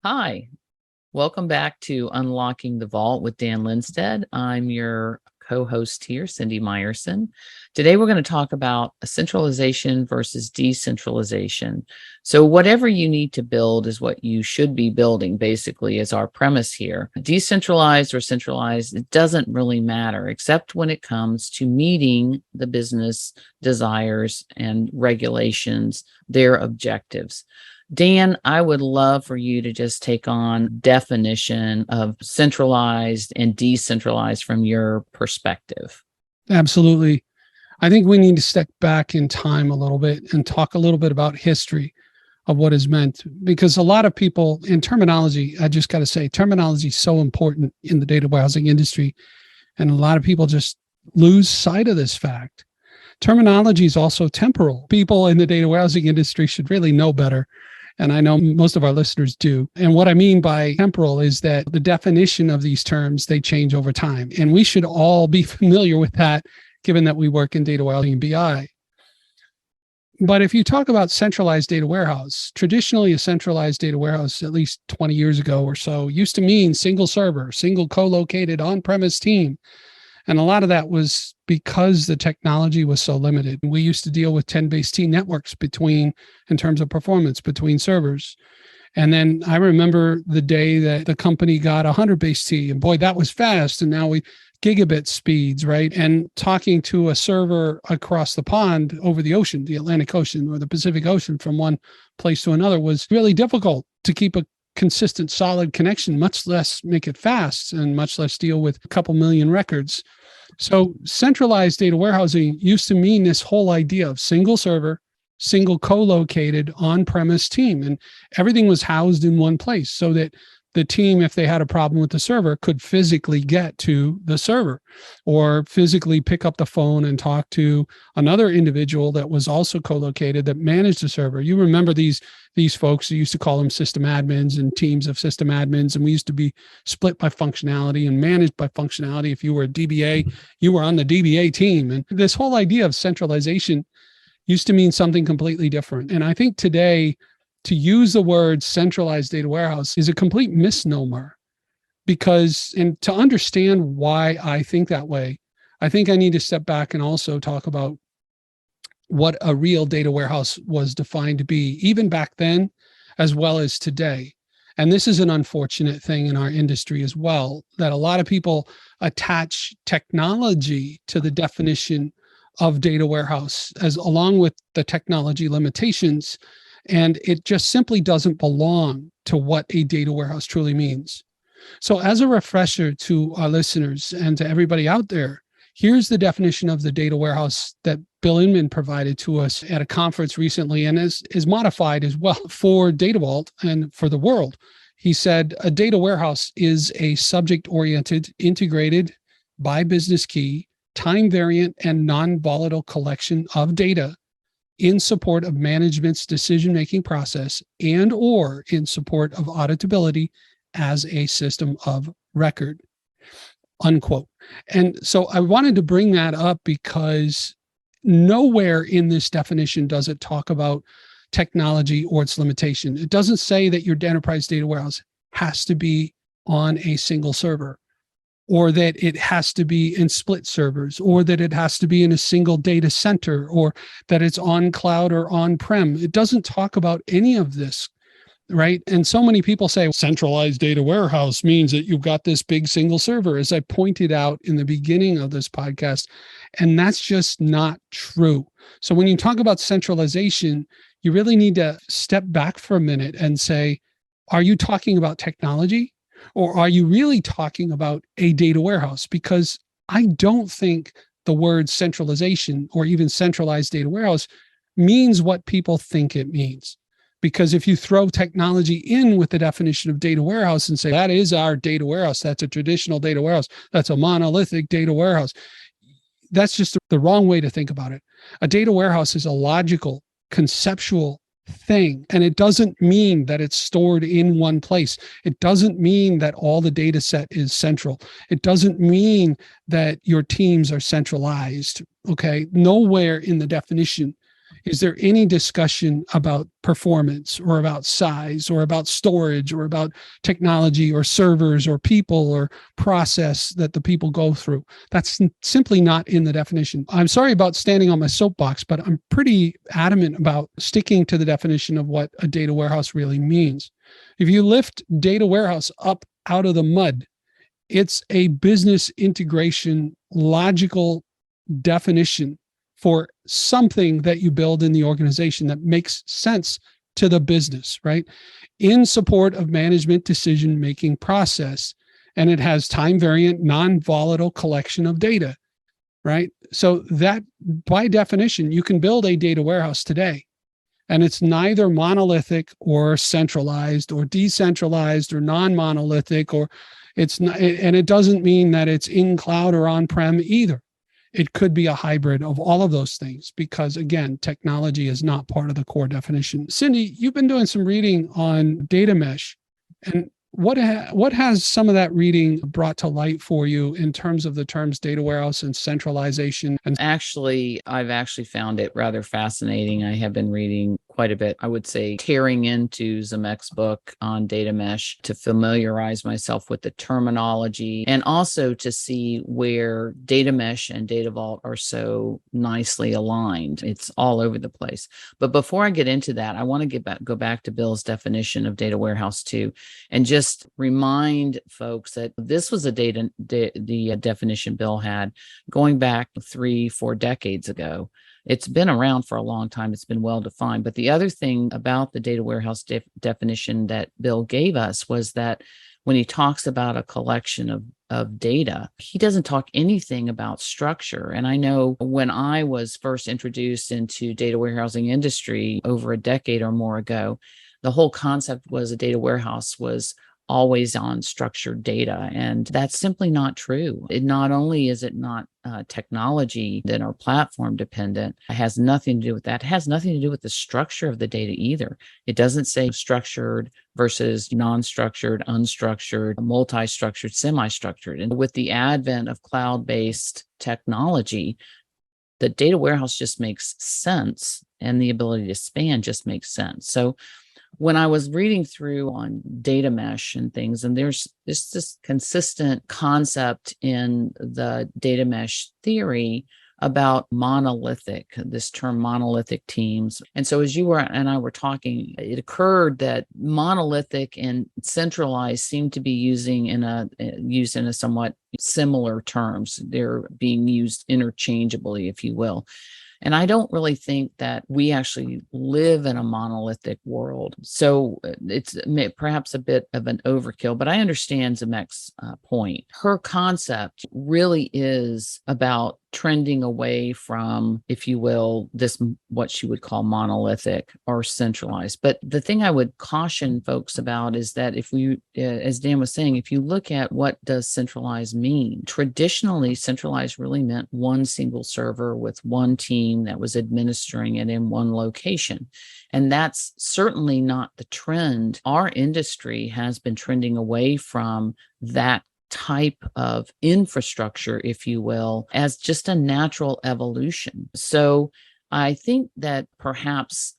Hi, welcome back to Unlocking the Vault with Dan Linstedt. I'm your co-host here, Cindi Meyersohn. Today we're going to talk about centralization versus decentralization. So whatever you need to build is what you should be building, basically, is our premise here. Decentralized or centralized, it doesn't really matter, except when it comes to meeting the business desires and regulations, their objectives. Dan, I would love for you to just take on definition of centralized and decentralized from your perspective. Absolutely. I think we need to step back in time a little bit and talk a little bit about history of what is meant, because a lot of people in terminology, I just got to say, terminology is so important in the data warehousing industry. And a lot of people just lose sight of this fact. Terminology is also temporal. People in the data warehousing industry should really know better. And I know most of our listeners do. And what I mean by temporal is that the definition of these terms, they change over time. And we should all be familiar with that, given that we work in data warehousing and BI. But if you talk about centralized data warehouse, traditionally a centralized data warehouse, at least 20 years ago or so, used to mean single server, single co-located on-premise team. And a lot of that was because the technology was so limited. We used to deal with 10-base-T networks in terms of performance between servers. And then I remember the day that the company got 100-base-T, and boy, that was fast. And now we gigabit speeds, right? And talking to a server across the pond over the ocean, the Atlantic Ocean or the Pacific Ocean, from one place to another was really difficult to keep a consistent, solid connection, much less make it fast and much less deal with a couple million records. So centralized data warehousing used to mean this whole idea of single server, single co-located on-premise team, and everything was housed in one place so that the team, if they had a problem with the server, could physically get to the server or physically pick up the phone and talk to another individual that was also co-located that managed the server. You remember these folks, you used to call them system admins and teams of system admins, and we used to be split by functionality and managed by functionality. If you were a DBA, you were on the DBA team. And this whole idea of centralization used to mean something completely different. And I think today, to use the word centralized data warehouse is a complete misnomer, because, and to understand why I think that way, I think I need to step back and also talk about what a real data warehouse was defined to be, even back then, as well as today. And this is an unfortunate thing in our industry as well, that a lot of people attach technology to the definition of data warehouse, as along with the technology limitations. And it just simply doesn't belong to what a data warehouse truly means. So as a refresher to our listeners and to everybody out there, here's the definition of the data warehouse that Bill Inman provided to us at a conference recently, and is modified as well for DataVault and for the world. He said, a data warehouse is a subject-oriented, integrated by business key, time-variant, and non-volatile collection of data in support of management's decision-making process and or in support of auditability as a system of record, unquote. And so I wanted to bring that up because nowhere in this definition does it talk about technology or its limitation. It doesn't say that your enterprise data warehouse has to be on a single server, or that it has to be in split servers, or that it has to be in a single data center, or that it's on cloud or on-prem. It doesn't talk about any of this, right? And so many people say centralized data warehouse means that you've got this big single server, as I pointed out in the beginning of this podcast, and that's just not true. So when you talk about centralization, you really need to step back for a minute and say, are you talking about technology? Or are you really talking about a data warehouse? Because I don't think the word centralization or even centralized data warehouse means what people think it means. Because if you throw technology in with the definition of data warehouse and say, that is our data warehouse, that's a traditional data warehouse, that's a monolithic data warehouse, that's just the wrong way to think about it. A data warehouse is a logical, conceptual thing. And it doesn't mean that it's stored in one place. It doesn't mean that all the data set is central. It doesn't mean that your teams are centralized. Okay. Nowhere in the definition is there any discussion about performance or about size or about storage or about technology or servers or people or process that the people go through? That's simply not in the definition. I'm sorry about standing on my soapbox, but I'm pretty adamant about sticking to the definition of what a data warehouse really means. If you lift data warehouse up out of the mud, it's a business integration logical definition for something that you build in the organization that makes sense to the business, right? In support of management decision-making process. And it has time variant, non-volatile collection of data, right? So that by definition, you can build a data warehouse today. And it's neither monolithic or centralized or decentralized or non-monolithic, or it's not, and it doesn't mean that it's in cloud or on-prem either. It could be a hybrid of all of those things because, again, technology is not part of the core definition. Cindi, you've been doing some reading on data mesh. And what has some of that reading brought to light for you in terms of the terms data warehouse and centralization? And I've actually found it rather fascinating. I have been reading quite a bit, I would say, tearing into Zemek's book on data mesh to familiarize myself with the terminology and also to see where data mesh and data vault are so nicely aligned. It's all over the place. But before I get into that, I want to go back to Bill's definition of data warehouse too, and just remind folks that this was the definition Bill had going back 3-4 decades ago. It's been around for a long time. It's been well defined. But the other thing about the data warehouse definition that Bill gave us was that when he talks about a collection of data, he doesn't talk anything about structure. And I know when I was first introduced into data warehousing industry over a decade or more ago, the whole concept was a data warehouse was always on structured data. And that's simply not true. Not only is it not technology that are platform dependent, it has nothing to do with that. It has nothing to do with the structure of the data either. It doesn't say structured versus non-structured, unstructured, multi-structured, semi-structured. And with the advent of cloud-based technology, the data warehouse just makes sense and the ability to span just makes sense. So when I was reading through on data mesh and things, and there's this consistent concept in the data mesh theory about this term monolithic teams. And so as you and I were talking, it occurred that monolithic and centralized seem to be used in a somewhat similar terms. They're being used interchangeably, if you will. And I don't really think that we actually live in a monolithic world. So it's perhaps a bit of an overkill, but I understand Zemek's point. Her concept really is about trending away from, if you will, this, what she would call monolithic or centralized. But the thing I would caution folks about is that if we, as Dan was saying, if you look at what does centralized mean, traditionally centralized really meant one single server with one team that was administering it in one location. And that's certainly not the trend. Our industry has been trending away from that type of infrastructure, if you will, as just a natural evolution. So I think that perhaps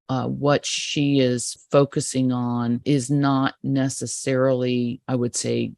what she is focusing on is not necessarily, I would say,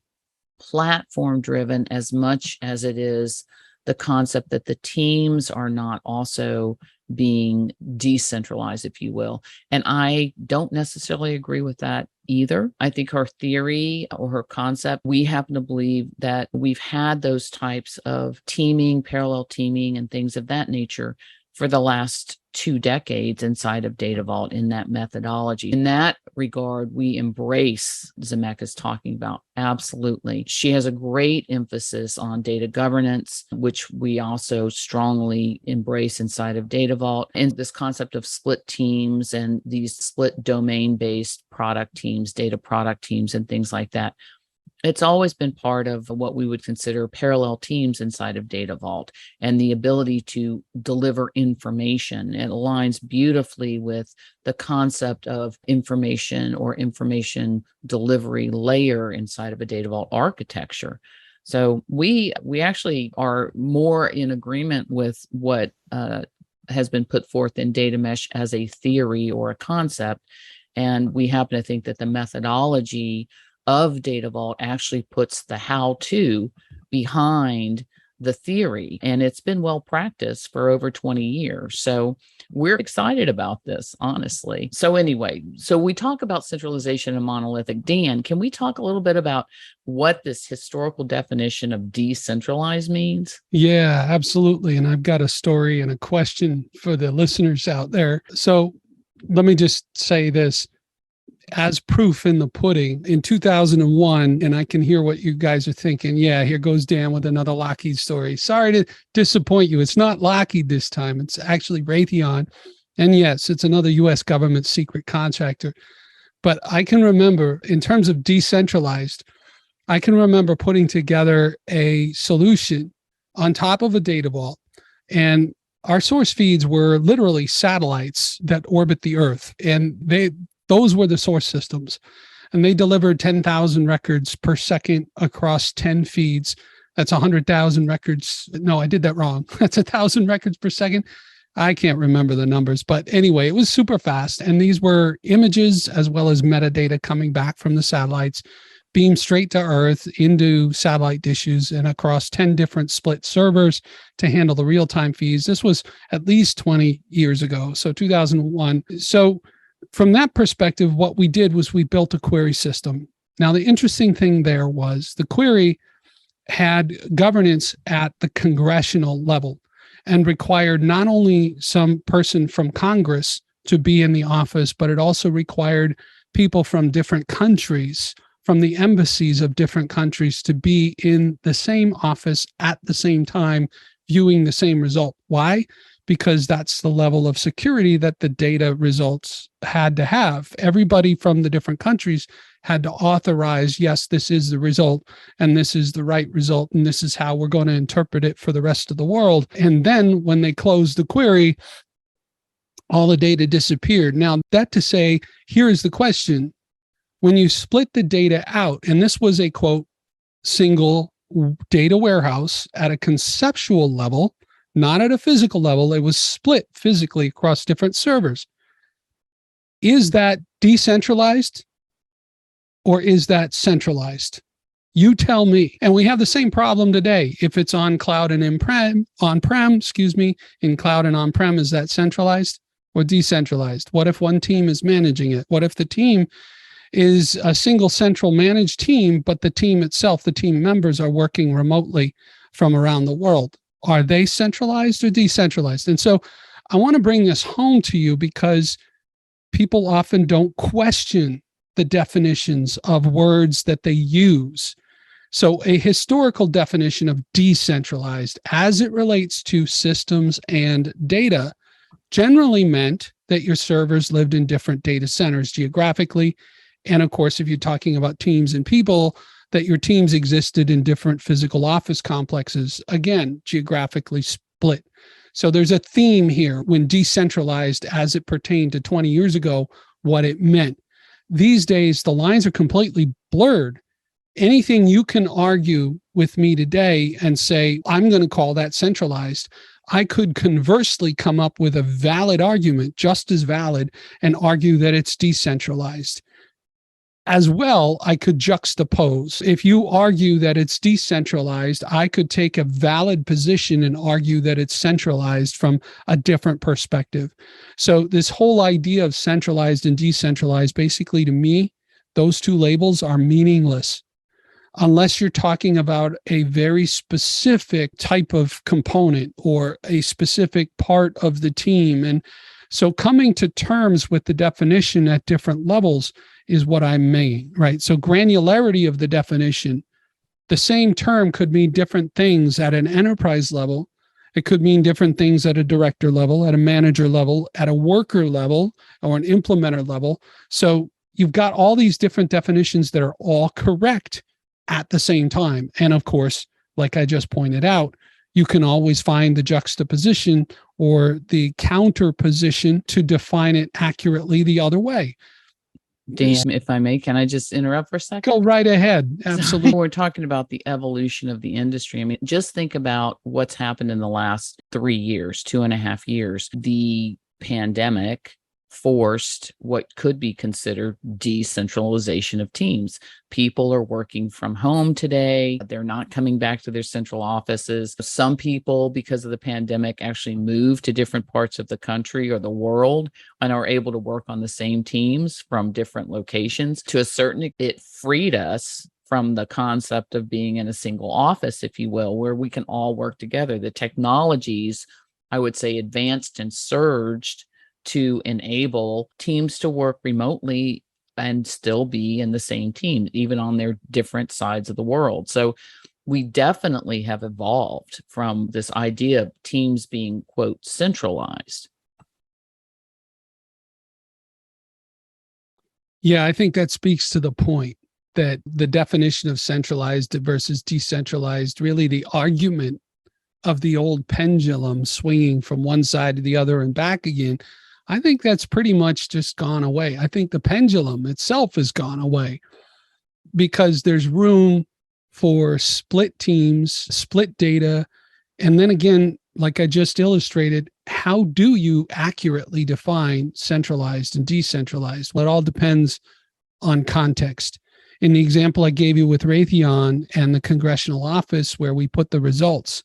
platform driven as much as it is the concept that the teams are not also being decentralized, if you will. And I don't necessarily agree with that either. I think her theory or her concept, we happen to believe that we've had those types of teaming, parallel teaming, and things of that nature for the last 2 decades inside of Data Vault in that methodology. In that regard, we embrace Zemek is talking about. Absolutely. She has a great emphasis on data governance, which we also strongly embrace inside of Data Vault. And this concept of split teams and these split domain-based product teams, data product teams, and things like that. It's always been part of what we would consider parallel teams inside of Data Vault and the ability to deliver information. It aligns beautifully with the concept of information or information delivery layer inside of a Data Vault architecture. So we actually are more in agreement with what has been put forth in data mesh as a theory or a concept. And we happen to think that the methodology of Data Vault actually puts the how-to behind the theory, and it's been well practiced for over 20 years. So we're excited about this, honestly. So anyway, so we talk about centralization and monolithic. Dan, can we talk a little bit about what this historical definition of decentralized means? Yeah, absolutely. And I've got a story and a question for the listeners out there. So let me just say this. As proof in the pudding, in 2001, and I can hear what you guys are thinking. Yeah, here goes Dan with another Lockheed story. Sorry to disappoint you. It's not Lockheed this time. It's actually Raytheon. And yes, it's another US government secret contractor. But I can remember, in terms of decentralized, I can remember putting together a solution on top of a data vault. And our source feeds were literally satellites that orbit the Earth. And those were the source systems, and they delivered 10,000 records per second across 10 feeds. That's 100,000 records. No, I did that wrong. That's 1,000 records per second. I can't remember the numbers, but anyway, it was super fast. And these were images as well as metadata coming back from the satellites, beamed straight to Earth into satellite dishes and across 10 different split servers to handle the real-time feeds. This was at least 20 years ago, so 2001. So from that perspective, what we did was we built a query system. Now, the interesting thing there was the query had governance at the congressional level and required not only some person from Congress to be in the office, but it also required people from different countries, from the embassies of different countries, to be in the same office at the same time, viewing the same result. Why? Because that's the level of security that the data results had to have. Everybody from the different countries had to authorize, yes, this is the result, and this is the right result, and this is how we're going to interpret it for the rest of the world. And then when they closed the query, all the data disappeared. Now, that to say, here is the question. When you split the data out, and this was a, quote, single data warehouse at a conceptual level, not at a physical level, it was split physically across different servers. Is that decentralized or is that centralized? You tell me. And we have the same problem today. If it's on cloud and in on-prem, in cloud and on-prem, is that centralized or decentralized? What if one team is managing it? What if the team is a single central managed team, but the team itself, the team members, are working remotely from around the world? Are they centralized or decentralized? And so I want to bring this home to you because people often don't question the definitions of words that they use. So a historical definition of decentralized as it relates to systems and data generally meant that your servers lived in different data centers geographically. And of course, if you're talking about teams and people, that your teams existed in different physical office complexes, again, geographically split. So there's a theme here when decentralized as it pertained to 20 years ago, what it meant. These days, the lines are completely blurred. Anything you can argue with me today and say, I'm going to call that centralized, I could conversely come up with a valid argument, just as valid, and argue that it's decentralized. As well, I could juxtapose. If you argue that it's decentralized, I could take a valid position and argue that it's centralized from a different perspective. So this whole idea of centralized and decentralized, basically to me, those two labels are meaningless unless you're talking about a very specific type of component or a specific part of the team. And so coming to terms with the definition at different levels is what I mean, right? So granularity of the definition, the same term could mean different things at an enterprise level. It could mean different things at a director level, at a manager level, at a worker level, or an implementer level. So you've got all these different definitions that are all correct at the same time. And of course, like I just pointed out, you can always find the juxtaposition or the counter position to define it accurately the other way. Dan, if I may, can I just interrupt for a second? Go right ahead. Absolutely. We're talking about the evolution of the industry. I mean, just think about what's happened in the last 3 years, 2.5 years. The pandemic forced what could be considered decentralization of teams. People are working from home today. They're not coming back to their central offices. Some people, because of the pandemic, actually moved to different parts of the country or the world and are able to work on the same teams from different locations. To a certain extent, it freed us from the concept of being in a single office, if you will, where we can all work together. The technologies, I would say, advanced and surged to enable teams to work remotely and still be in the same team, even on their different sides of the world. So we definitely have evolved from this idea of teams being, quote, centralized. Yeah, I think that speaks to the point that the definition of centralized versus decentralized, really the argument of the old pendulum swinging from one side to the other and back again, I think that's pretty much just gone away. I think the pendulum itself has gone away because there's room for split teams, split data. And then again, like I just illustrated, how do you accurately define centralized and decentralized? Well, it all depends on context. In the example I gave you with Raytheon and the congressional office where we put the results,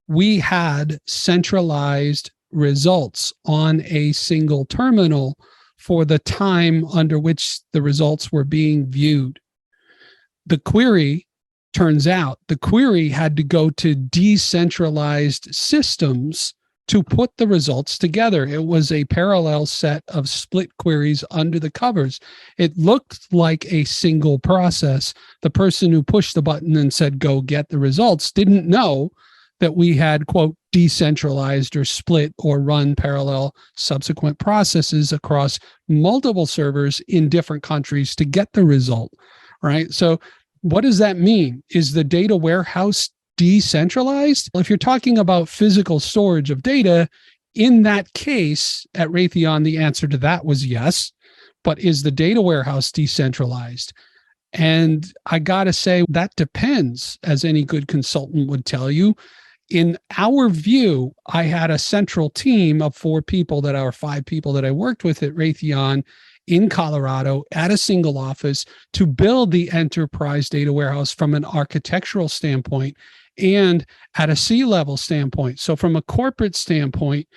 we had centralized results on a single terminal for the time under which the results were being viewed. The query, turns out, the query had to go to decentralized systems to put the results together. It was a parallel set of split queries under the covers. It looked like a single process. The person who pushed the button and said, go get the results, didn't know that we had, quote, decentralized or split or run parallel subsequent processes across multiple servers in different countries to get the result, right? So what does that mean? Is the data warehouse decentralized? Well, if you're talking about physical storage of data, in that case, at Raytheon, the answer to that was yes. But is the data warehouse decentralized? And I got to say, that depends, as any good consultant would tell you. In our view, I had a central team of 5 people that I worked with at Raytheon in Colorado at a single office to build the enterprise data warehouse from an architectural standpoint and at a C-level standpoint. So from a corporate standpoint,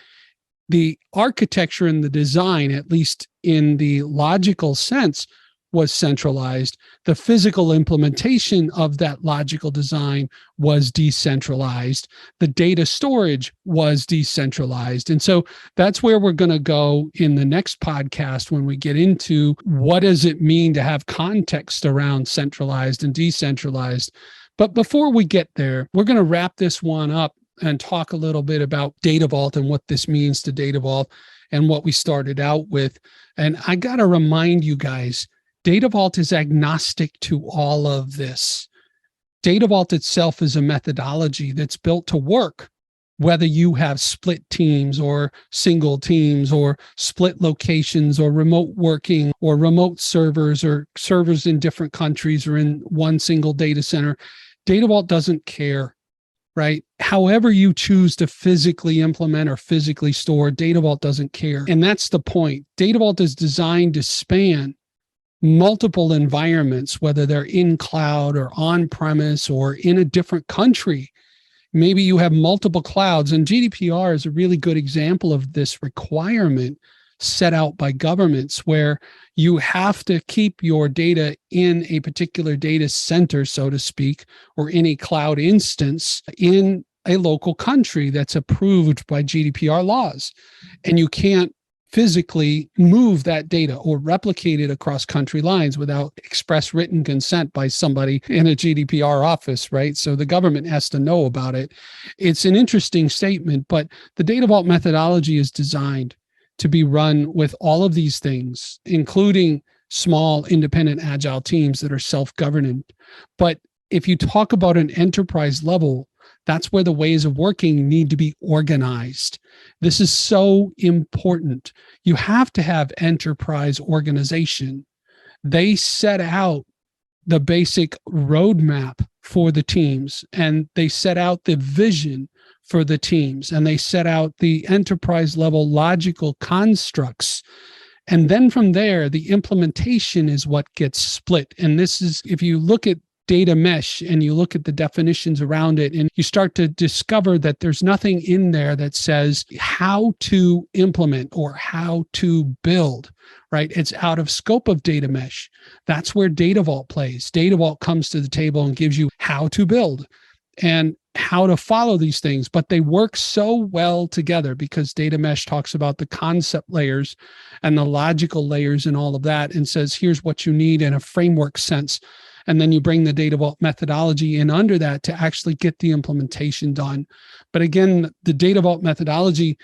the architecture and the design, at least in the logical sense, was centralized. The physical implementation of that logical design was decentralized. The data storage was decentralized. And so that's where we're going to go in the next podcast when we get into what does it mean to have context around centralized and decentralized. But before we get there, we're going to wrap this one up and talk a little bit about Data Vault and what this means to Data Vault and what we started out with. And I got to remind you guys, Data Vault is agnostic to all of this. Data Vault itself is a methodology that's built to work, whether you have split teams or single teams or split locations or remote working or remote servers or servers in different countries or in one single data center. Data Vault doesn't care, right? However you choose to physically implement or physically store, Data Vault doesn't care. And that's the point. Data Vault is designed to span multiple environments, whether they're in cloud or on premise or in a different country. Maybe you have multiple clouds, and GDPR is a really good example of this requirement set out by governments where you have to keep your data in a particular data center, so to speak, or in a cloud instance in a local country that's approved by GDPR laws. And you can't physically move that data or replicate it across country lines without express written consent by somebody in a GDPR office, right? So the government has to know about it. It's an interesting statement, but the Data Vault methodology is designed to be run with all of these things, including small, independent, agile teams that are self-governing. But if you talk about an enterprise level, that's where the ways of working need to be organized. This is so important. You have to have enterprise organization They set out the basic roadmap for the teams, and they set out the vision for the teams, and they set out the enterprise level logical constructs. And then from there, the implementation is what gets split. And this is, if you look at data mesh and you look at the definitions around it, and you start to discover that there's nothing in there that says how to implement or how to build, right? It's out of scope of data mesh. That's where Data Vault plays. Data Vault comes to the table and gives you how to build and how to follow these things, but they work so well together because data mesh talks about the concept layers and the logical layers and all of that, and says, here's what you need in a framework sense. And then you bring the Data Vault methodology in under that to actually get the implementation done. But again, the Data Vault methodology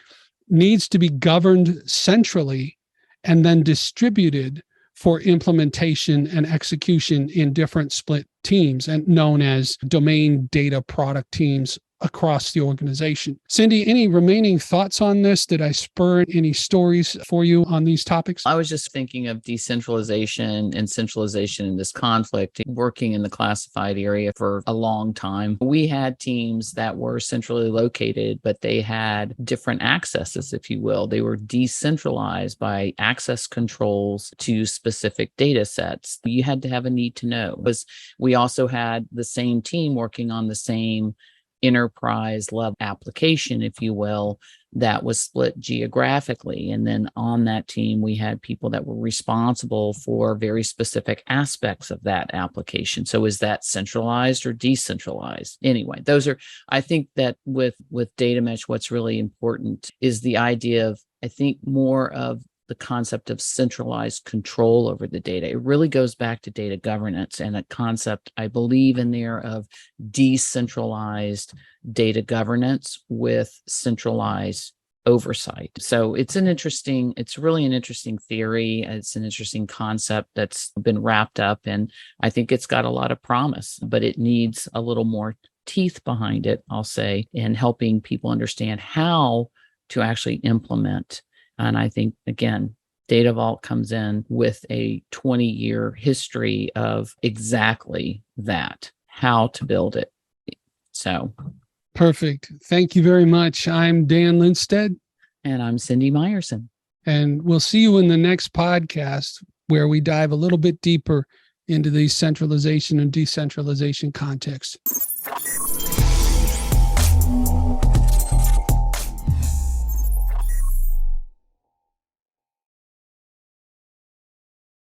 needs to be governed centrally and then distributed for implementation and execution in different split teams, and known as domain data product teams across the organization. Cindi, any remaining thoughts on this? Did I spur any stories for you on these topics? I was just thinking of decentralization and centralization in this conflict. Working in the classified area for a long time, we had teams that were centrally located, but they had different accesses, if you will. They were decentralized by access controls to specific data sets. You had to have a need to know. Because we also had the same team working on the same enterprise level application, if you will, that was split geographically. And then on that team, we had people that were responsible for very specific aspects of that application. So is that centralized or decentralized? Anyway, those are, I think that with data mesh, what's really important is the idea of, I think, more of the concept of centralized control over the data. It really goes back to data governance and a concept, I believe, in there of decentralized data governance with centralized oversight. So it's really an interesting theory. It's an interesting concept that's been wrapped up, and I think it's got a lot of promise, but it needs a little more teeth behind it, I'll say, in helping people understand how to actually implement. And I think, again, Data Vault comes in with a 20-year history of exactly that, how to build it. So perfect. Thank you very much. I'm Dan Linstedt. And I'm Cindi Meyersohn. And we'll see you in the next podcast where we dive a little bit deeper into the centralization and decentralization context.